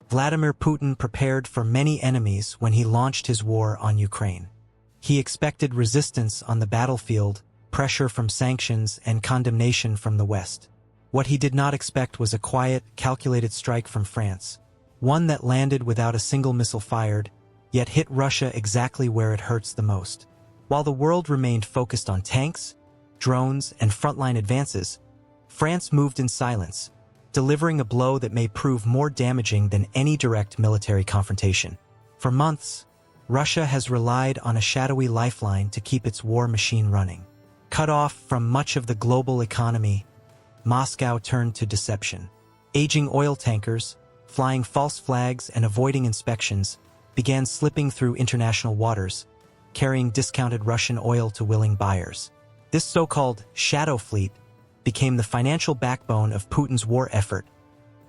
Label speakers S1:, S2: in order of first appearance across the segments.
S1: Vladimir Putin prepared for many enemies when he launched his war on Ukraine. He expected resistance on the battlefield, pressure from sanctions, and condemnation from the West. What he did not expect was a quiet, calculated strike from France, one that landed without a single missile fired, yet hit Russia exactly where it hurts the most. While the world remained focused on tanks, drones, and frontline advances, France moved in silence, delivering a blow that may prove more damaging than any direct military confrontation. For months, Russia has relied on a shadowy lifeline to keep its war machine running. Cut off from much of the global economy, Moscow turned to deception. Aging oil tankers, flying false flags and avoiding inspections, began slipping through international waters, carrying discounted Russian oil to willing buyers. This so-called shadow fleet became the financial backbone of Putin's war effort,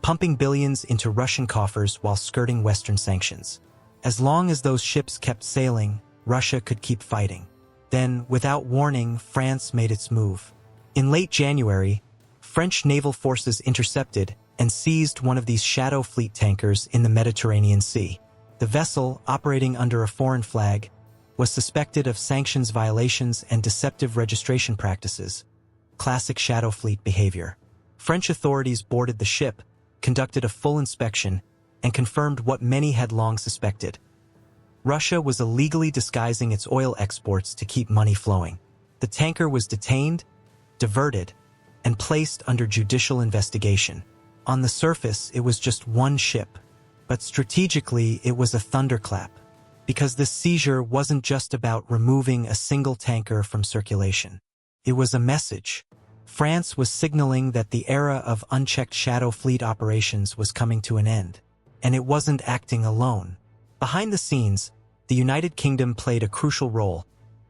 S1: pumping billions into Russian coffers while skirting Western sanctions. As long as those ships kept sailing, Russia could keep fighting. Then, without warning, France made its move. In late January, French naval forces intercepted and seized one of these shadow fleet tankers in the Mediterranean Sea. The vessel, operating under a foreign flag, was suspected of sanctions violations and deceptive registration practices, classic shadow fleet behavior. French authorities boarded the ship, conducted a full inspection, and confirmed what many had long suspected. Russia was illegally disguising its oil exports to keep money flowing. The tanker was detained, diverted, and placed under judicial investigation. On the surface, it was just one ship, but strategically it was a thunderclap, because this seizure wasn't just about removing a single tanker from circulation. It was a message. France was signaling that the era of unchecked shadow fleet operations was coming to an end, and it wasn't acting alone. Behind the scenes, the United Kingdom played a crucial role,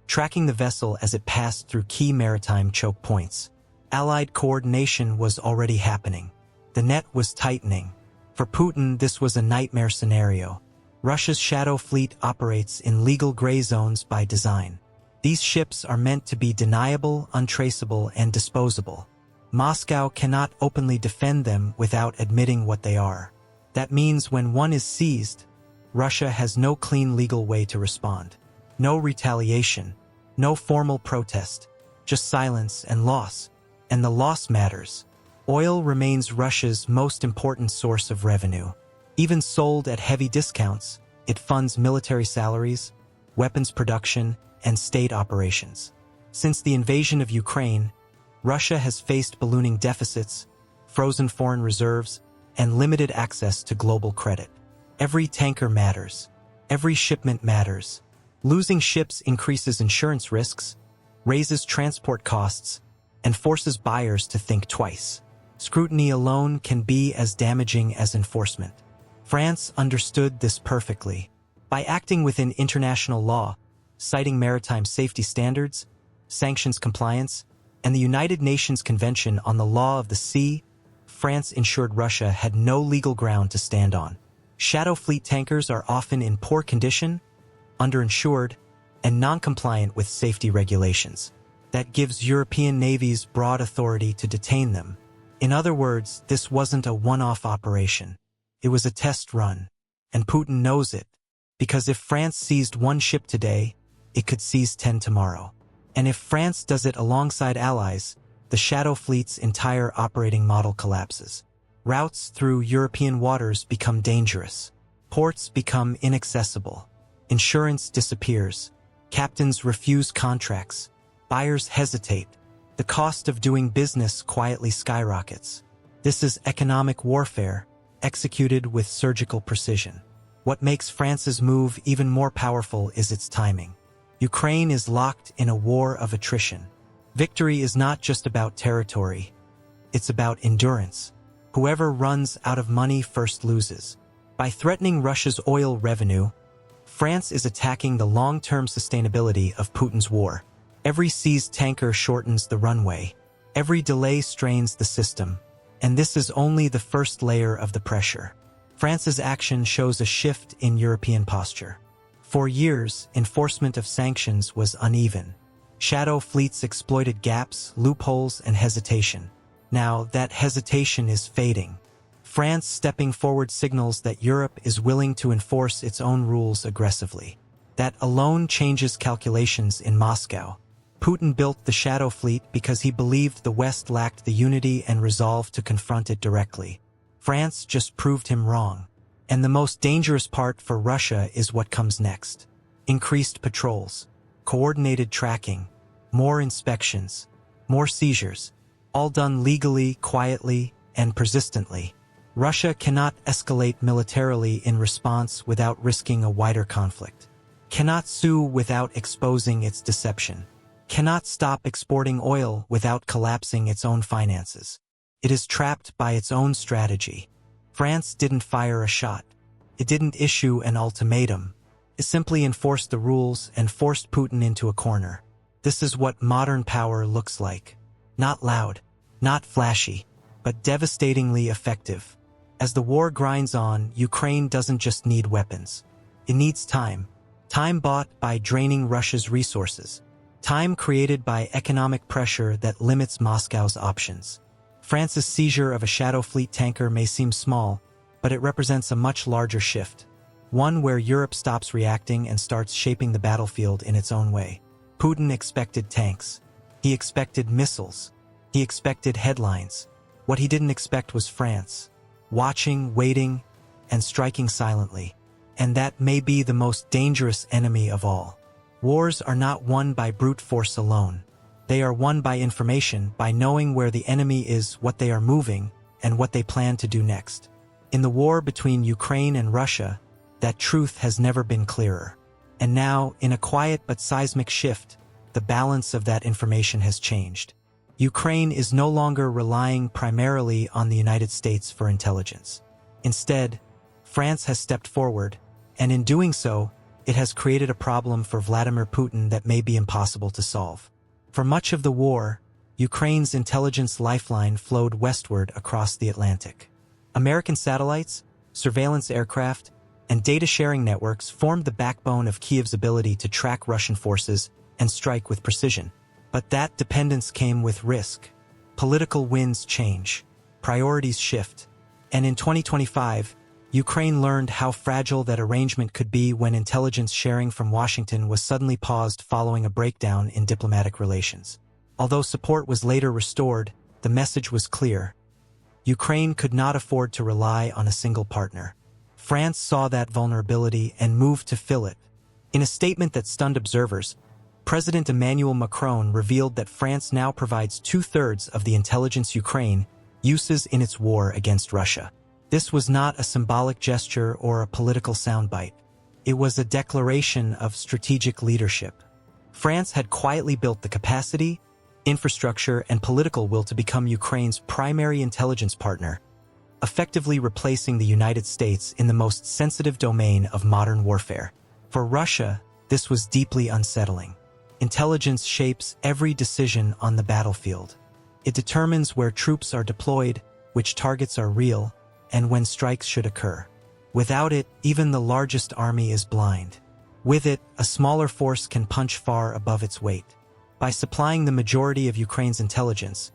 S1: tracking the vessel as it passed through key maritime choke points. Allied coordination was already happening. The net was tightening. For Putin, this was a nightmare scenario. Russia's shadow fleet operates in legal gray zones by design. These ships are meant to be deniable, untraceable, and disposable. Moscow cannot openly defend them without admitting what they are. That means when one is seized, Russia has no clean legal way to respond. No retaliation, no formal protest, just silence and loss. And the loss matters. Oil remains Russia's most important source of revenue. Even sold at heavy discounts, it funds military salaries, weapons production, and state operations. Since the invasion of Ukraine, Russia has faced ballooning deficits, frozen foreign reserves, and limited access to global credit. Every tanker matters. Every shipment matters. Losing ships increases insurance risks, raises transport costs, and forces buyers to think twice. Scrutiny alone can be as damaging as enforcement. France understood this perfectly. By acting within international law, citing maritime safety standards, sanctions compliance, and the United Nations Convention on the Law of the Sea, France ensured Russia had no legal ground to stand on. Shadow fleet tankers are often in poor condition, underinsured, and non-compliant with safety regulations. That gives European navies broad authority to detain them. In other words, this wasn't a one-off operation. It was a test run, and Putin knows it, because if France seized one ship today, it could seize 10 tomorrow. And if France does it alongside allies, the shadow fleet's entire operating model collapses. Routes through European waters become dangerous. Ports become inaccessible. Insurance disappears. Captains refuse contracts. Buyers hesitate. The cost of doing business quietly skyrockets. This is economic warfare, executed with surgical precision. What makes France's move even more powerful is its timing. Ukraine is locked in a war of attrition. Victory is not just about territory. It's about endurance. Whoever runs out of money first loses. By threatening Russia's oil revenue, France is attacking the long-term sustainability of Putin's war. Every seized tanker shortens the runway. Every delay strains the system. And this is only the first layer of the pressure. France's action shows a shift in European posture. For years, enforcement of sanctions was uneven. Shadow fleets exploited gaps, loopholes, and hesitation. Now, that hesitation is fading. France stepping forward signals that Europe is willing to enforce its own rules aggressively. That alone changes calculations in Moscow. Putin built the Shadow Fleet because he believed the West lacked the unity and resolve to confront it directly. France just proved him wrong. And the most dangerous part for Russia is what comes next. Increased patrols, coordinated tracking, more inspections, more seizures, all done legally, quietly, and persistently. Russia cannot escalate militarily in response without risking a wider conflict. Cannot sue without exposing its deception. Cannot stop exporting oil without collapsing its own finances. It is trapped by its own strategy. France didn't fire a shot. It didn't issue an ultimatum. It simply enforced the rules and forced Putin into a corner. This is what modern power looks like. Not loud, not flashy, but devastatingly effective. As the war grinds on, Ukraine doesn't just need weapons. It needs time. Time bought by draining Russia's resources. Time created by economic pressure that limits Moscow's options. France's seizure of a Shadow Fleet tanker may seem small, but it represents a much larger shift. One where Europe stops reacting and starts shaping the battlefield in its own way. Putin expected tanks. He expected missiles. He expected headlines. What he didn't expect was France. Watching, waiting, and striking silently. And that may be the most dangerous enemy of all. Wars are not won by brute force alone. They are won by information, by knowing where the enemy is, what they are moving, and what they plan to do next. In the war between Ukraine and Russia, that truth has never been clearer. And now, in a quiet but seismic shift, the balance of that information has changed. Ukraine is no longer relying primarily on the United States for intelligence. Instead, France has stepped forward, and in doing so, it has created a problem for Vladimir Putin that may be impossible to solve. For much of the war, Ukraine's intelligence lifeline flowed westward across the Atlantic. American satellites, surveillance aircraft, and data-sharing networks formed the backbone of Kyiv's ability to track Russian forces and strike with precision. But that dependence came with risk. Political winds change, priorities shift, and in 2025, Ukraine learned how fragile that arrangement could be when intelligence sharing from Washington was suddenly paused following a breakdown in diplomatic relations. Although support was later restored, the message was clear. Ukraine could not afford to rely on a single partner. France saw that vulnerability and moved to fill it. In a statement that stunned observers, President Emmanuel Macron revealed that France now provides 2/3 of the intelligence Ukraine uses in its war against Russia. This was not a symbolic gesture or a political soundbite. It was a declaration of strategic leadership. France had quietly built the capacity, infrastructure, and political will to become Ukraine's primary intelligence partner, effectively replacing the United States in the most sensitive domain of modern warfare. For Russia, this was deeply unsettling. Intelligence shapes every decision on the battlefield. It determines where troops are deployed, which targets are real, and when strikes should occur. Without it, even the largest army is blind. With it, a smaller force can punch far above its weight. By supplying the majority of Ukraine's intelligence,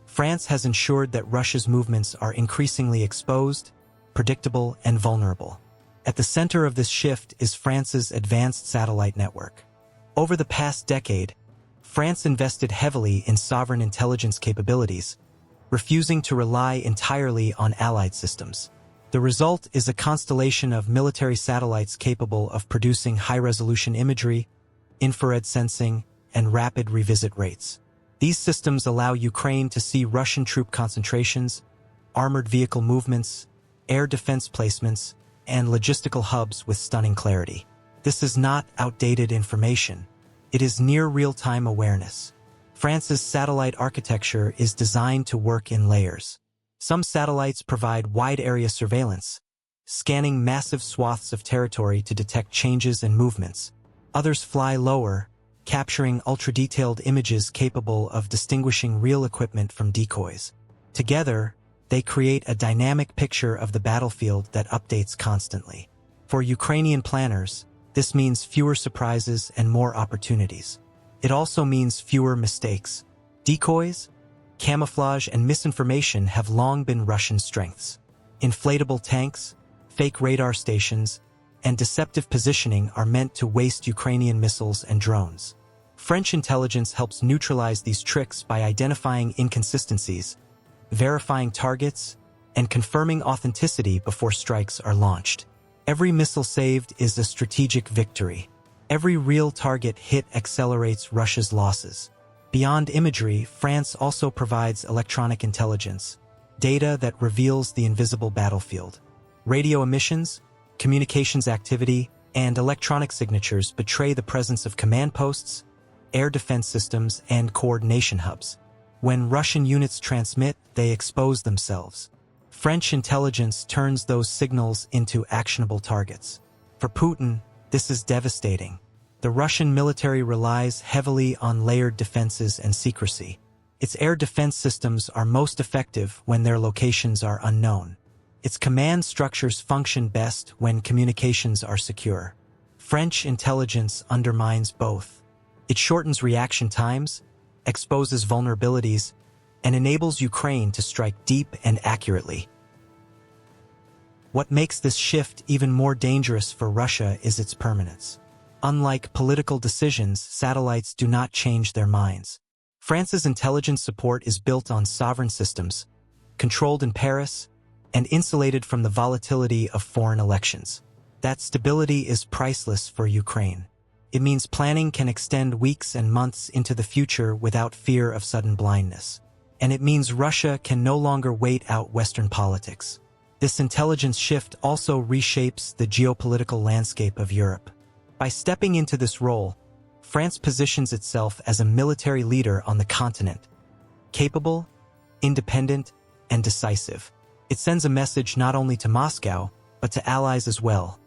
S1: France has ensured that Russia's movements are increasingly exposed, predictable, and vulnerable. At the center of this shift is France's advanced satellite network. Over the past decade, France invested heavily in sovereign intelligence capabilities, refusing to rely entirely on allied systems. The result is a constellation of military satellites capable of producing high-resolution imagery, infrared sensing, and rapid revisit rates. These systems allow Ukraine to see Russian troop concentrations, armored vehicle movements, air defense placements, and logistical hubs with stunning clarity. This is not outdated information. It is near real-time awareness. France's satellite architecture is designed to work in layers. Some satellites provide wide-area surveillance, scanning massive swaths of territory to detect changes and movements. Others fly lower, capturing ultra-detailed images capable of distinguishing real equipment from decoys. Together, they create a dynamic picture of the battlefield that updates constantly. For Ukrainian planners, this means fewer surprises and more opportunities. It also means fewer mistakes. Decoys, camouflage, and misinformation have long been Russian strengths. Inflatable tanks, fake radar stations, and deceptive positioning are meant to waste Ukrainian missiles and drones. French intelligence helps neutralize these tricks by identifying inconsistencies, verifying targets, and confirming authenticity before strikes are launched. Every missile saved is a strategic victory. Every real target hit accelerates Russia's losses. Beyond imagery, France also provides electronic intelligence, data that reveals the invisible battlefield. Radio emissions, communications activity, and electronic signatures betray the presence of command posts, air defense systems, and coordination hubs. When Russian units transmit, they expose themselves. French intelligence turns those signals into actionable targets. For Putin, this is devastating. The Russian military relies heavily on layered defenses and secrecy. Its air defense systems are most effective when their locations are unknown. Its command structures function best when communications are secure. French intelligence undermines both. It shortens reaction times, exposes vulnerabilities, and enables Ukraine to strike deep and accurately. What makes this shift even more dangerous for Russia is its permanence. Unlike political decisions, satellites do not change their minds. France's intelligence support is built on sovereign systems, controlled in Paris, and insulated from the volatility of foreign elections. That stability is priceless for Ukraine. It means planning can extend weeks and months into the future without fear of sudden blindness. And it means Russia can no longer wait out Western politics. This intelligence shift also reshapes the geopolitical landscape of Europe. By stepping into this role, France positions itself as a military leader on the continent, capable, independent, and decisive. It sends a message not only to Moscow, but to allies as well.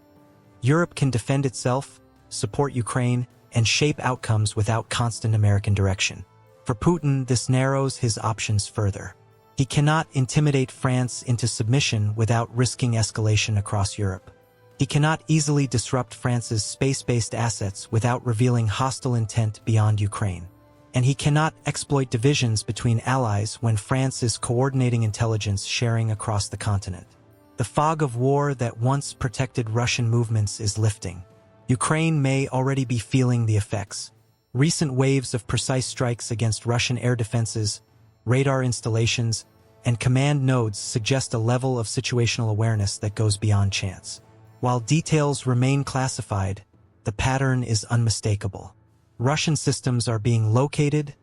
S1: Europe can defend itself, support Ukraine, and shape outcomes without constant American direction. For Putin, this narrows his options further. He cannot intimidate France into submission without risking escalation across Europe. He cannot easily disrupt France's space-based assets without revealing hostile intent beyond Ukraine. And he cannot exploit divisions between allies when France is coordinating intelligence sharing across the continent. The fog of war that once protected Russian movements is lifting. Ukraine may already be feeling the effects. Recent waves of precise strikes against Russian air defenses, radar installations, and command nodes suggest a level of situational awareness that goes beyond chance. While details remain classified, the pattern is unmistakable. Russian systems are being located,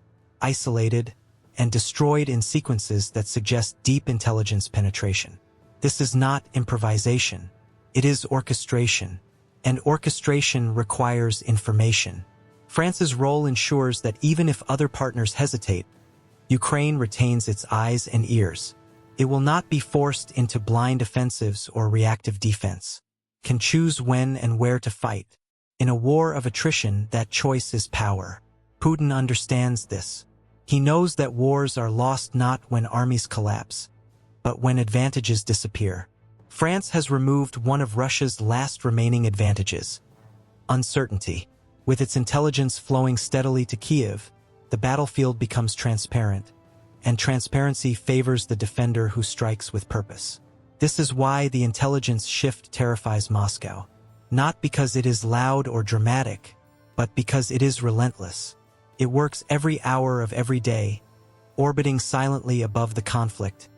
S1: isolated, and destroyed in sequences that suggest deep intelligence penetration. This is not improvisation. It is orchestration, and orchestration requires information. France's role ensures that even if other partners hesitate, Ukraine retains its eyes and ears. It will not be forced into blind offensives or reactive defense. Can choose when and where to fight. In a war of attrition, that choice is power. Putin understands this. He knows that wars are lost not when armies collapse, but when advantages disappear. France has removed one of Russia's last remaining advantages: uncertainty. With its intelligence flowing steadily to Kyiv, the battlefield becomes transparent, and transparency favors the defender who strikes with purpose. This is why the intelligence shift terrifies Moscow. Not because it is loud or dramatic, but because it is relentless. It works every hour of every day, orbiting silently above the conflict,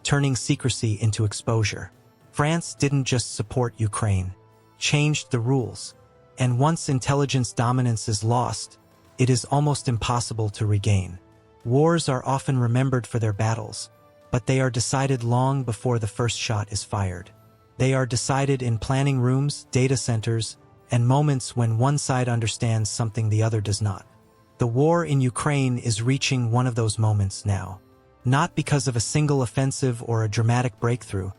S1: turning secrecy into exposure. France didn't just support Ukraine, changed the rules. And once intelligence dominance is lost, it is almost impossible to regain. Wars are often remembered for their battles, but they are decided long before the first shot is fired. They are decided in planning rooms, data centers, and moments when one side understands something the other does not. The war in Ukraine is reaching one of those moments now. Not because of a single offensive or a dramatic breakthrough,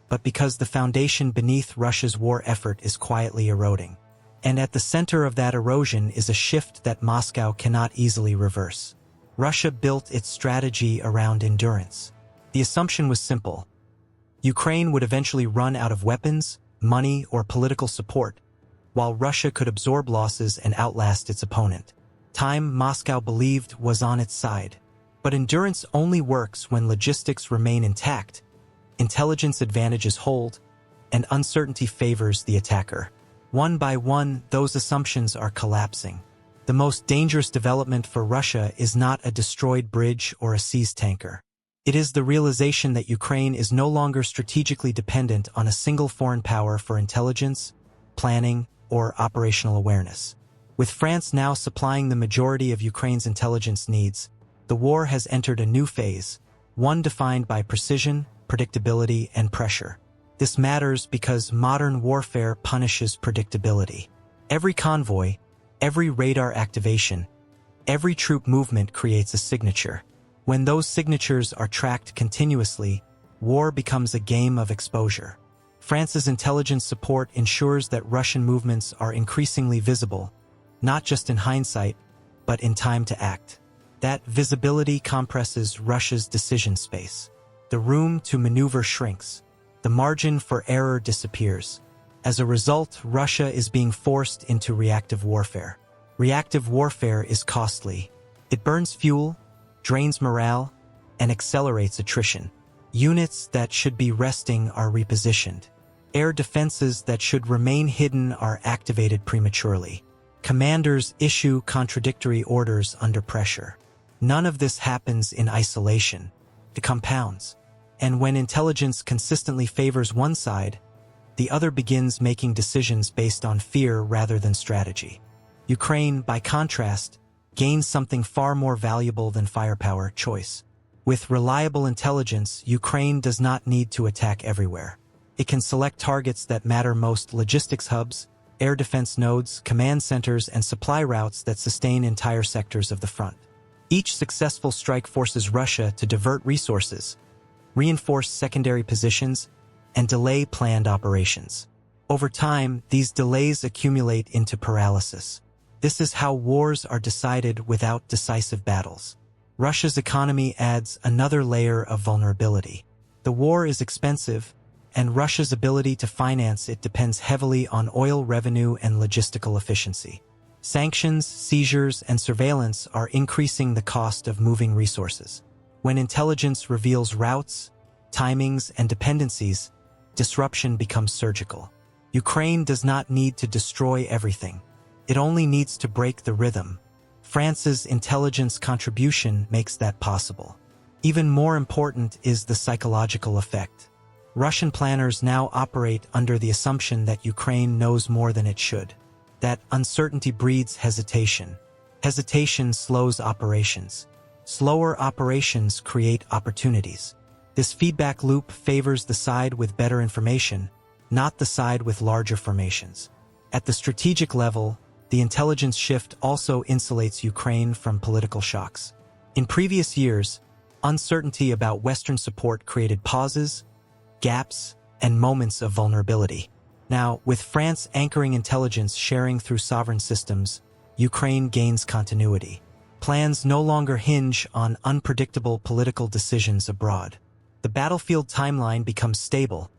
S1: but because the foundation beneath Russia's war effort is quietly eroding. And at the center of that erosion is a shift that Moscow cannot easily reverse. Russia built its strategy around endurance. The assumption was simple. Ukraine would eventually run out of weapons, money, or political support, while Russia could absorb losses and outlast its opponent. Time, Moscow believed, was on its side. But endurance only works when logistics remain intact, intelligence advantages hold, and uncertainty favors the attacker. One by one, those assumptions are collapsing. The most dangerous development for Russia is not a destroyed bridge or a seized tanker. It is the realization that Ukraine is no longer strategically dependent on a single foreign power for intelligence, planning, or operational awareness. With France now supplying the majority of Ukraine's intelligence needs, the war has entered a new phase, one defined by precision, predictability, and pressure. This matters because modern warfare punishes predictability. Every convoy, every radar activation, every troop movement creates a signature. When those signatures are tracked continuously, war becomes a game of exposure. France's intelligence support ensures that Russian movements are increasingly visible, not just in hindsight, but in time to act. That visibility compresses Russia's decision space. The room to maneuver shrinks. The margin for error disappears. As a result, Russia is being forced into reactive warfare. Reactive warfare is costly. It burns fuel, drains morale, and accelerates attrition. Units that should be resting are repositioned. Air defenses that should remain hidden are activated prematurely. Commanders issue contradictory orders under pressure. None of this happens in isolation. It compounds. And when intelligence consistently favors one side, the other begins making decisions based on fear rather than strategy. Ukraine, by contrast, gains something far more valuable than firepower: choice. With reliable intelligence, Ukraine does not need to attack everywhere. It can select targets that matter most: logistics hubs, air defense nodes, command centers, and supply routes that sustain entire sectors of the front. Each successful strike forces Russia to divert resources, reinforce secondary positions, and delay planned operations. Over time, these delays accumulate into paralysis. This is how wars are decided without decisive battles. Russia's economy adds another layer of vulnerability. The war is expensive, and Russia's ability to finance it depends heavily on oil revenue and logistical efficiency. Sanctions, seizures, and surveillance are increasing the cost of moving resources. When intelligence reveals routes, timings, and dependencies, disruption becomes surgical. Ukraine does not need to destroy everything. It only needs to break the rhythm. France's intelligence contribution makes that possible. Even more important is the psychological effect. Russian planners now operate under the assumption that Ukraine knows more than it should. That uncertainty breeds hesitation. Hesitation slows operations. Slower operations create opportunities. This feedback loop favors the side with better information, not the side with larger formations. At the strategic level, the intelligence shift also insulates Ukraine from political shocks. In previous years, uncertainty about Western support created pauses, gaps, and moments of vulnerability. Now, with France anchoring intelligence sharing through sovereign systems, Ukraine gains continuity. Plans no longer hinge on unpredictable political decisions abroad. The battlefield timeline becomes stable,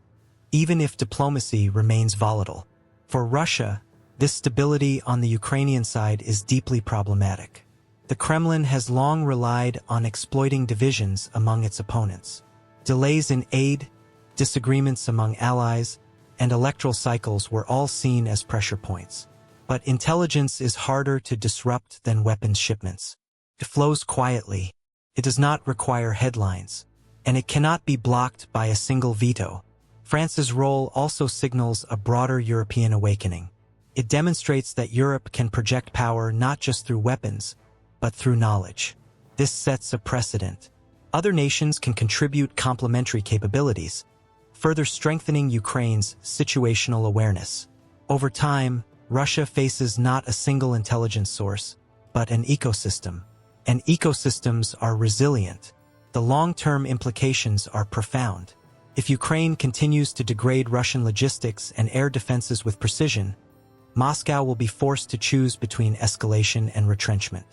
S1: even if diplomacy remains volatile. For Russia, this stability on the Ukrainian side is deeply problematic. The Kremlin has long relied on exploiting divisions among its opponents. Delays in aid, disagreements among allies, and electoral cycles were all seen as pressure points. But intelligence is harder to disrupt than weapons shipments. It flows quietly, it does not require headlines, and it cannot be blocked by a single veto. France's role also signals a broader European awakening. It demonstrates that Europe can project power not just through weapons, but through knowledge. This sets a precedent. Other nations can contribute complementary capabilities, further strengthening Ukraine's situational awareness. Over time, Russia faces not a single intelligence source, but an ecosystem. And ecosystems are resilient. The long-term implications are profound. If Ukraine continues to degrade Russian logistics and air defenses with precision, Moscow will be forced to choose between escalation and retrenchment.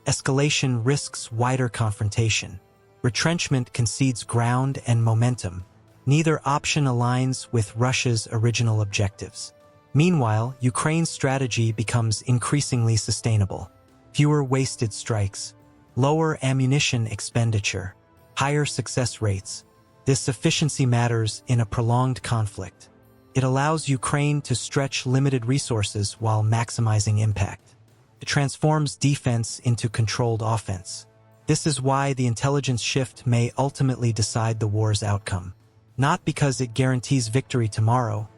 S1: Escalation risks wider confrontation. Retrenchment concedes ground and momentum. Neither option aligns with Russia's original objectives. Meanwhile, Ukraine's strategy becomes increasingly sustainable. Fewer wasted strikes, lower ammunition expenditure, higher success rates. This efficiency matters in a prolonged conflict. It allows Ukraine to stretch limited resources while maximizing impact. It transforms defense into controlled offense. This is why the intelligence shift may ultimately decide the war's outcome. Not because it guarantees victory tomorrow,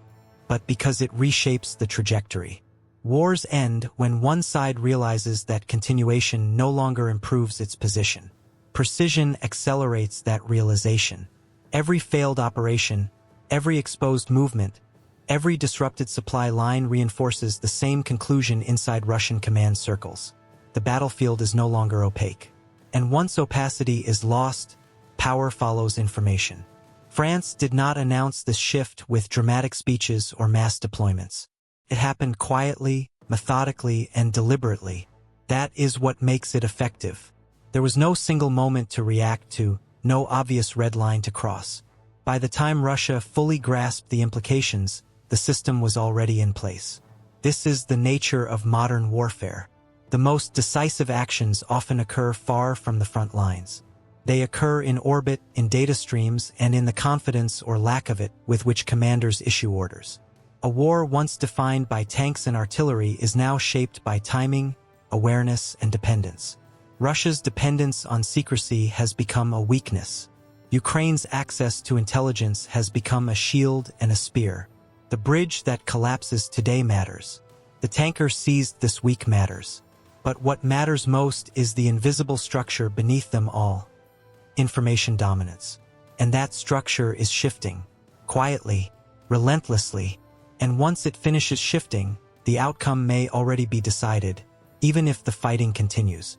S1: but because it reshapes the trajectory. Wars end when one side realizes that continuation no longer improves its position. Precision accelerates that realization. Every failed operation, every exposed movement, every disrupted supply line reinforces the same conclusion inside Russian command circles. The battlefield is no longer opaque. And once opacity is lost, power follows information. France did not announce this shift with dramatic speeches or mass deployments. It happened quietly, methodically, and deliberately. That is what makes it effective. There was no single moment to react to, no obvious red line to cross. By the time Russia fully grasped the implications, the system was already in place. This is the nature of modern warfare. The most decisive actions often occur far from the front lines. They occur in orbit, in data streams, and in the confidence or lack of it with which commanders issue orders. A war once defined by tanks and artillery is now shaped by timing, awareness, and dependence. Russia's dependence on secrecy has become a weakness. Ukraine's access to intelligence has become a shield and a spear. The bridge that collapses today matters. The tanker seized this weak matters. But what matters most is the invisible structure beneath them all. Information dominance. And that structure is shifting. Quietly, relentlessly. And once it finishes shifting, the outcome may already be decided, even if the fighting continues.